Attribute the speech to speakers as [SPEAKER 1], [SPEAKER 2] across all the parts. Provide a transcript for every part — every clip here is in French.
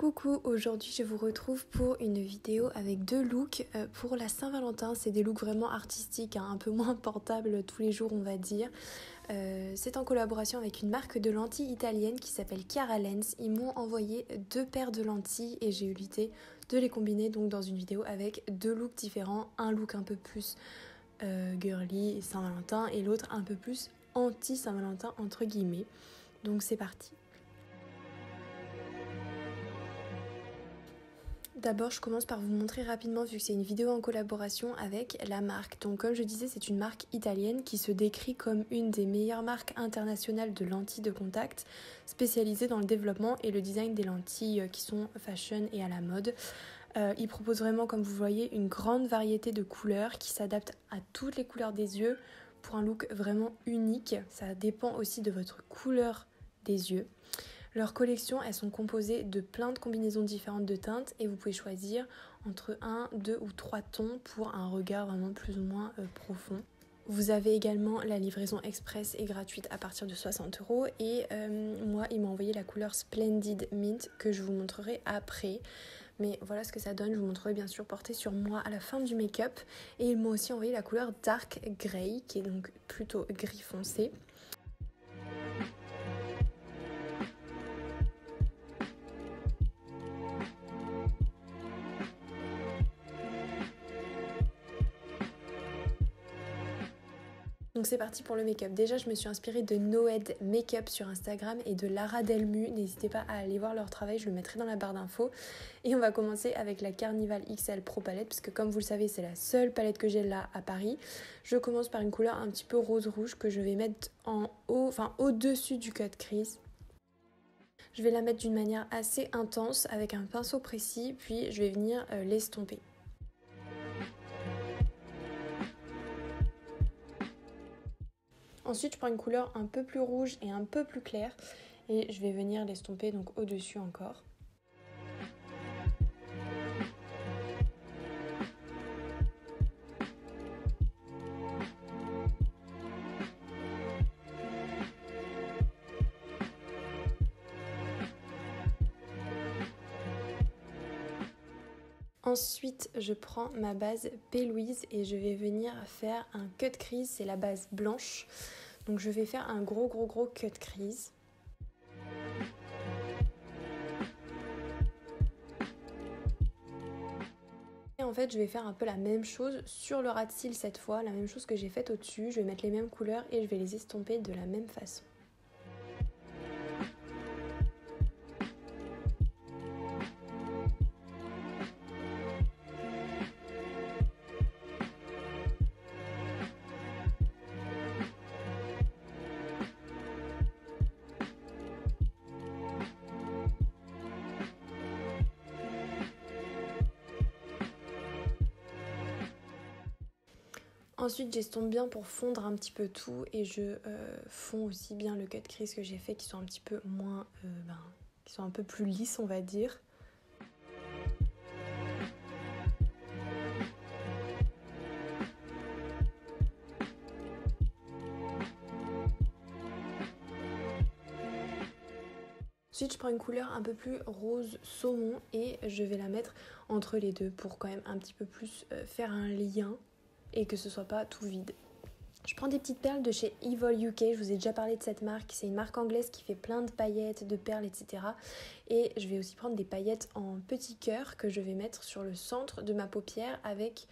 [SPEAKER 1] Coucou, aujourd'hui je vous retrouve pour une vidéo avec deux looks pour la Saint-Valentin. C'est des looks vraiment artistiques, un peu moins portables tous les jours on va dire. C'est en collaboration avec une marque de lentilles italienne qui s'appelle Chiara Lens. Ils m'ont envoyé deux paires de lentilles et j'ai eu l'idée de les combiner donc dans une vidéo avec deux looks différents. Un look un peu plus girly Saint-Valentin et l'autre un peu plus anti-Saint-Valentin entre guillemets. Donc c'est parti. D'abord, je commence par vous montrer rapidement vu que c'est une vidéo en collaboration avec la marque. Donc comme je disais, c'est une marque italienne qui se décrit comme une des meilleures marques internationales de lentilles de contact, spécialisée dans le développement et le design des lentilles qui sont fashion et à la mode. Ils proposent vraiment, comme vous voyez, une grande variété de couleurs qui s'adaptent à toutes les couleurs des yeux pour un look vraiment unique. Ça dépend aussi de votre couleur des yeux. Leurs collections, elles sont composées de plein de combinaisons différentes de teintes et vous pouvez choisir entre 1, 2 ou 3 tons pour un regard vraiment plus ou moins profond. Vous avez également la livraison express et gratuite à partir de 60€ et moi, ils m'ont envoyé la couleur Splendid Mint que je vous montrerai après. Mais voilà ce que ça donne, je vous montrerai bien sûr porté sur moi à la fin du make-up. Et ils m'ont aussi envoyé la couleur Dark Grey qui est donc plutôt gris foncé. Donc c'est parti pour le make-up. Déjà, je me suis inspirée de Noed Makeup sur Instagram et de Lara Delmu. N'hésitez pas à aller voir leur travail, je le mettrai dans la barre d'infos. Et on va commencer avec la Carnival XL Pro Palette, parce que comme vous le savez, c'est la seule palette que j'ai là à Paris. Je commence par une couleur un petit peu rose-rouge que je vais mettre en haut, au-dessus du cut crease. Je vais la mettre d'une manière assez intense avec un pinceau précis, puis je vais venir l'estomper. Ensuite, je prends une couleur un peu plus rouge et un peu plus claire et je vais venir l'estomper donc au-dessus encore. Ensuite, je prends ma base P. Louise et je vais venir faire un cut crease, c'est la base blanche. Donc je vais faire un gros cut crease. Et en fait, je vais faire un peu la même chose sur le ras de cils cette fois, la même chose que j'ai faite au-dessus. Je vais mettre les mêmes couleurs et je vais les estomper de la même façon. Ensuite, j'estompe bien pour fondre un petit peu tout et je fonds aussi bien le cut crease que j'ai fait qui sont un petit peu moins, qui sont un peu plus lisses on va dire. Ensuite, je prends une couleur un peu plus rose saumon et je vais la mettre entre les deux pour quand même un petit peu plus faire un lien et que ce soit pas tout vide. Je prends des petites perles de chez Evol UK, je vous ai déjà parlé de cette marque, c'est une marque anglaise qui fait plein de paillettes, de perles, etc. Et je vais aussi prendre des paillettes en petits cœurs que je vais mettre sur le centre de ma paupière avec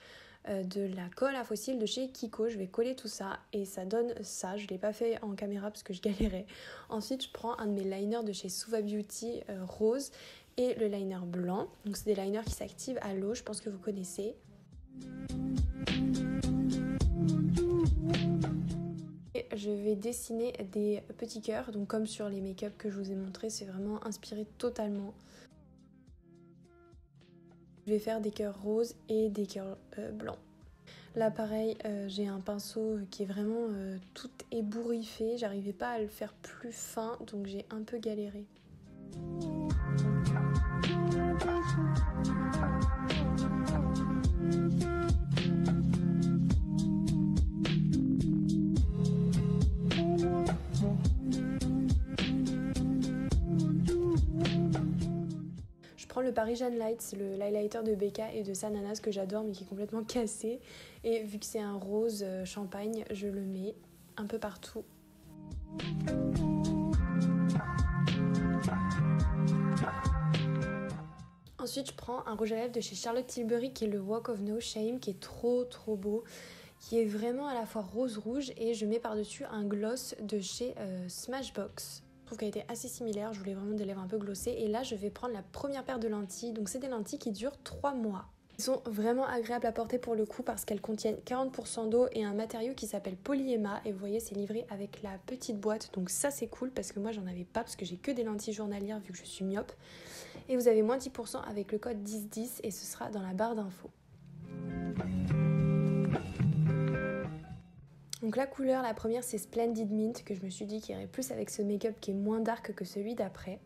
[SPEAKER 1] de la colle à fossiles de chez Kiko. Je vais coller tout ça et ça donne ça. Je ne l'ai pas fait en caméra parce que je galérais. Ensuite, je prends un de mes liners de chez Suva Beauty rose et le liner blanc. Donc c'est des liners qui s'activent à l'eau, je pense que vous connaissez. Et je vais dessiner des petits cœurs, donc comme sur les make-up que je vous ai montré, c'est vraiment inspiré totalement. Je vais faire des cœurs roses et des cœurs blancs. Là pareil, j'ai un pinceau qui est vraiment tout ébouriffé, j'arrivais pas à le faire plus fin, donc j'ai un peu galéré. prends le Parisian Light, c'est le highlighter de Becca et de Sananas que j'adore mais qui est complètement cassé. Et vu que c'est un rose champagne, je le mets un peu partout. Ensuite, je prends un rouge à lèvres de chez Charlotte Tilbury qui est le Walk of No Shame, qui est trop beau, qui est vraiment à la fois rose-rouge, et je mets par-dessus un gloss de chez Smashbox. Je trouve qu'elle était assez similaire, je voulais vraiment des lèvres un peu glossées. Et là, je vais prendre la première paire de lentilles. Donc, c'est des lentilles qui durent 3 mois. Elles sont vraiment agréables à porter pour le coup parce qu'elles contiennent 40% d'eau et un matériau qui s'appelle Polyema. Et vous voyez, c'est livré avec la petite boîte. Donc ça, c'est cool parce que moi, j'en avais pas parce que j'ai que des lentilles journalières vu que je suis myope. Et vous avez moins 10% avec le code 1010 et ce sera dans la barre d'infos. Donc la couleur, la première, c'est Splendid Mint que je me suis dit qu'il irait plus avec ce make-up qui est moins dark que celui d'après.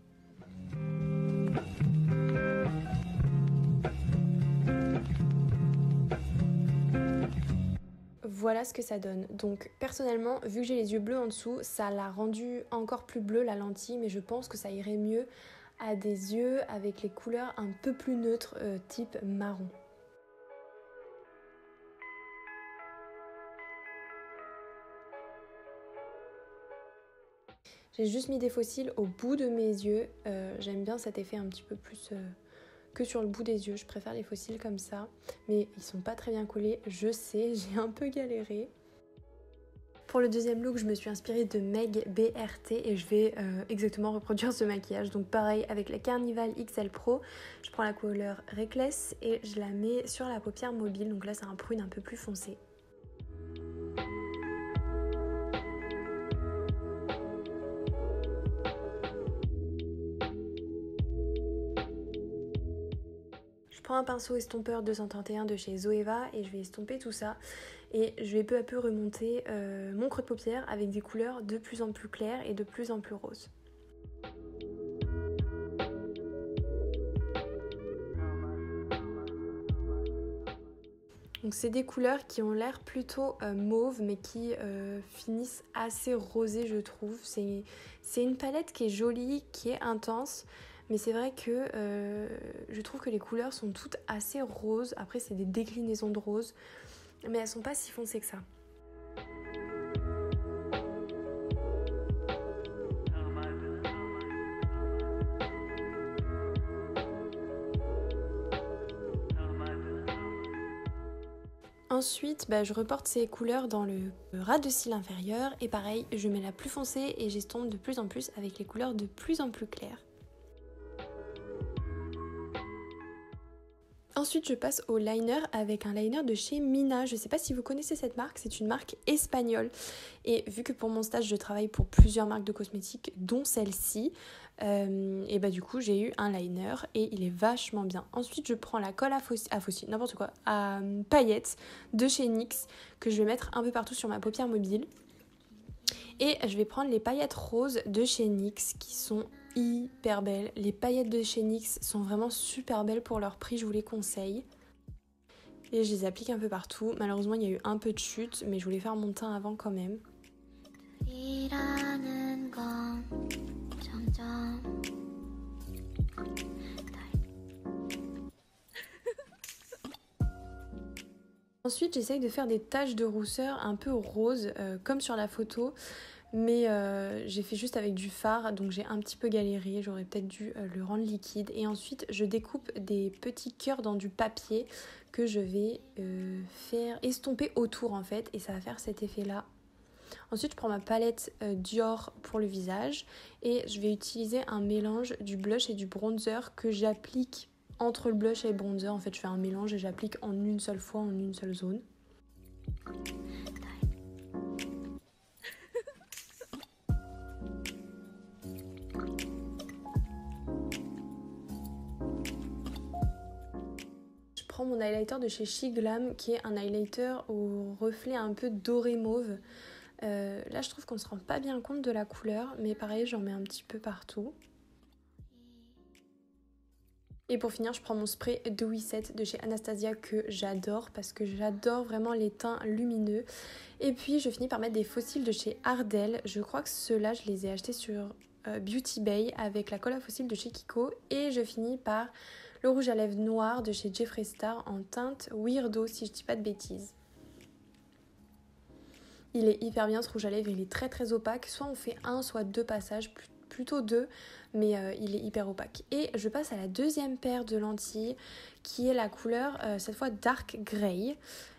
[SPEAKER 1] Voilà ce que ça donne. Donc personnellement, vu que j'ai les yeux bleus en dessous, ça l'a rendu encore plus bleu la lentille, mais je pense que ça irait mieux à des yeux avec les couleurs un peu plus neutres, type marron. J'ai juste mis des faux cils au bout de mes yeux. J'aime bien cet effet un petit peu plus que sur le bout des yeux. Je préfère les faux cils comme ça. Mais ils sont pas très bien collés. Je sais, j'ai un peu galéré. Pour le deuxième look, je me suis inspirée de Meg BRT et je vais exactement reproduire ce maquillage. Donc pareil, avec la Carnival XL Pro, je prends la couleur Reckless et je la mets sur la paupière mobile. Donc là, c'est un prune un peu plus foncé. Je prends un pinceau estompeur 231 de chez Zoeva et je vais estomper tout ça. Et je vais peu à peu remonter mon creux de paupière avec des couleurs de plus en plus claires et de plus en plus roses. Donc c'est des couleurs qui ont l'air plutôt mauve mais qui finissent assez rosées je trouve. C'est une palette qui est jolie, qui est intense. Mais c'est vrai que je trouve que les couleurs sont toutes assez roses. Après, c'est des déclinaisons de rose. Mais elles sont pas si foncées que ça. Ensuite, je reporte ces couleurs dans le ras de cils inférieur. Et pareil, je mets la plus foncée et j'estompe de plus en plus avec les couleurs de plus en plus claires. Ensuite, je passe au liner avec un liner de chez Mina. Je ne sais pas si vous connaissez cette marque, c'est une marque espagnole. Et vu que pour mon stage, je travaille pour plusieurs marques de cosmétiques, dont celle-ci, et du coup, j'ai eu un liner et il est vachement bien. Ensuite, je prends la colle à paillettes de chez NYX que je vais mettre un peu partout sur ma paupière mobile. Et je vais prendre les paillettes roses de chez NYX qui sont hyper belles. Les paillettes de chez NYX sont vraiment super belles pour leur prix, je vous les conseille. Et je les applique un peu partout. Malheureusement, il y a eu un peu de chute, mais je voulais faire mon teint avant quand même. Ensuite, j'essaye de faire des taches de rousseur un peu rose, comme sur la photo. Mais j'ai fait juste avec du fard, donc j'ai un petit peu galéré. J'aurais peut-être dû le rendre liquide. Et ensuite, je découpe des petits cœurs dans du papier que je vais faire estomper autour en fait. Et ça va faire cet effet-là. Ensuite, je prends ma palette Dior pour le visage. Et je vais utiliser un mélange du blush et du bronzer que j'applique entre le blush et le bronzer. En fait, je fais un mélange et j'applique en une seule fois, en une seule zone. Je prends mon highlighter de chez She Glam qui est un highlighter au reflet un peu doré mauve. Là, je trouve qu'on se rend pas bien compte de la couleur, mais pareil, j'en mets un petit peu partout. Et pour finir, je prends mon spray Dewy Set de chez Anastasia que j'adore parce que j'adore vraiment les teints lumineux. Et puis, je finis par mettre des faux cils de chez Ardell. Je crois que ceux-là, je les ai achetés sur Beauty Bay avec la colle à fossiles de chez Kiko. Et je finis par le rouge à lèvres noir de chez Jeffree Star en teinte Weirdo si je dis pas de bêtises. Il est hyper bien ce rouge à lèvres, il est très très opaque. Soit on fait un, soit deux passages, plutôt deux, mais il est hyper opaque. Et je passe à la deuxième paire de lentilles qui est la couleur, cette fois Dark Grey.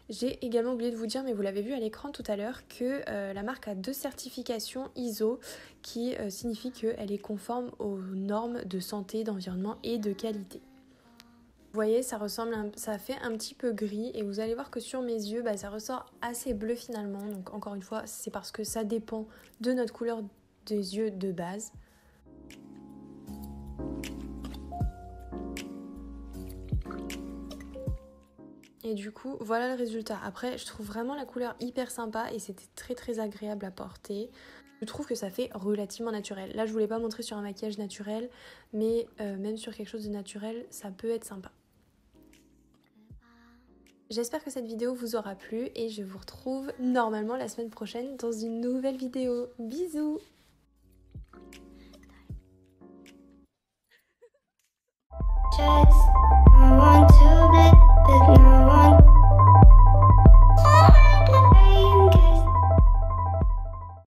[SPEAKER 1] J'ai également oublié de vous dire, mais vous l'avez vu à l'écran tout à l'heure, que la marque a 2 certifications ISO qui signifie qu'elle est conforme aux normes de santé, d'environnement et de qualité. Vous voyez, ça fait un petit peu gris et vous allez voir que sur mes yeux, ça ressort assez bleu finalement. Donc encore une fois, c'est parce que ça dépend de notre couleur des yeux de base. Et du coup, voilà le résultat. Après, je trouve vraiment la couleur hyper sympa et c'était très très agréable à porter. Je trouve que ça fait relativement naturel. Là, je voulais pas montrer sur un maquillage naturel, mais même sur quelque chose de naturel, ça peut être sympa. J'espère que cette vidéo vous aura plu et je vous retrouve normalement la semaine prochaine dans une nouvelle vidéo. Bisous!